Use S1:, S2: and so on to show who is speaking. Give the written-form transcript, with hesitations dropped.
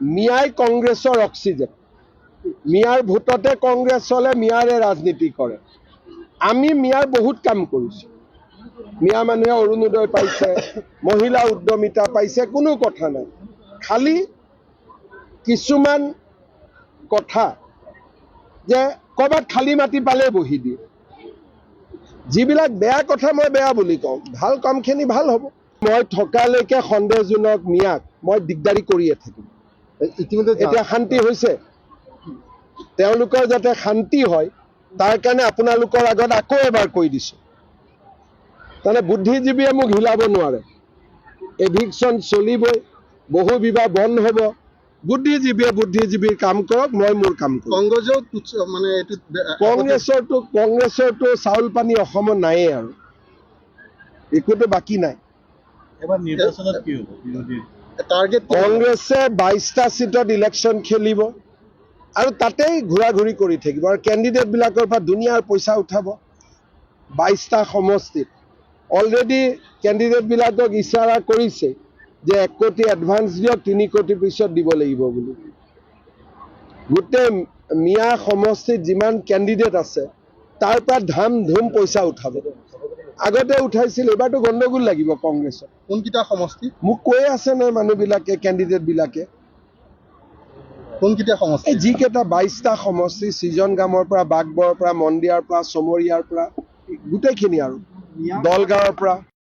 S1: মিয়াই কংগ্ৰেছৰ অক্সিজেন। মিয়াৰ ভোটতে কংগ্ৰেছ চলে, মিয়াৰে ৰাজনীতি কৰে। আমি মিয়াৰ বহুত কাম কৰিছোঁ। মিয়া মানুহে অৰুণোদয় পাইছে, মহিলা উদ্যমিতা পাইছে, কোনো কথা নাই। খালি কিছুমান কথা যে ক'ৰবাত খালী মাটি পালে বহি দিয়ে। যিবিলাক বেয়া কথা মই বেয়া বুলি কওঁ, ভাল কামখিনি ভাল হ'ব। মই থকালৈকে সন্দেহজনক মিয়াক মই দিগদাৰি কৰিয়ে থাকিম। ইতিমধ্যে এতিয়া শান্তি হৈছে, তেওঁলোকৰ যাতে শান্তি হয় তাৰ কাৰণে আপোনালোকৰ আগত আকৌ এবাৰ কৈ দিছোঁ। তাৰমানে বুদ্ধিজীৱীয়ে মোক হিলাব নোৱাৰে। এভিকশ্যন চলিবই, বহু বিবাহ বন্ধ হ'ব। বুদ্ধিজীৱীয়ে বুদ্ধিজীৱীৰ কাম কৰক, মই মোৰ কাম কৰিম। কংগ্ৰেছৰতো চাউল পানী অসমত নায়েই আৰু একোতো বাকী নাই। কংগ্ৰেছে 22টা সিটত ইলেকশ্যন খেলিব আৰু তাতেই ঘূৰা ঘূৰি কৰি থাকিব আৰু কেণ্ডিডেটবিলাকৰ পৰা দুনিয়াৰ পইচা উঠাব। 22টা সমষ্টিত অলৰেডি কেণ্ডিডেটবিলাকক ইচাৰা কৰিছে যে 1 কোটি এডভান্স দিয়ক, 3 কোটি পিছত দিব লাগিব বুলি। গোটেই মিয়া সমষ্টিত যিমান কেণ্ডিডেট আছে তাৰ পৰা ধাম ধুম পইচা উঠাব। আগতে উঠাইছিল, এবাৰতো গণ্ডগোল লাগিব কংগ্ৰেছত।
S2: কোনকেইটা সমষ্টি
S1: মোক কৈ আছে নহয় মানুহবিলাকে, কেণ্ডিডেটবিলাকে।
S2: কোনকেইটা সমষ্টি?
S1: যিকেইটা 22টা সমষ্টি, সৃজনগামৰ পৰা, বাগবৰৰ পৰা, মন্দিয়াৰ পৰা, চমৰীয়াৰ পৰা, গোটেইখিনি আৰু দলগাঁৱৰ পৰা।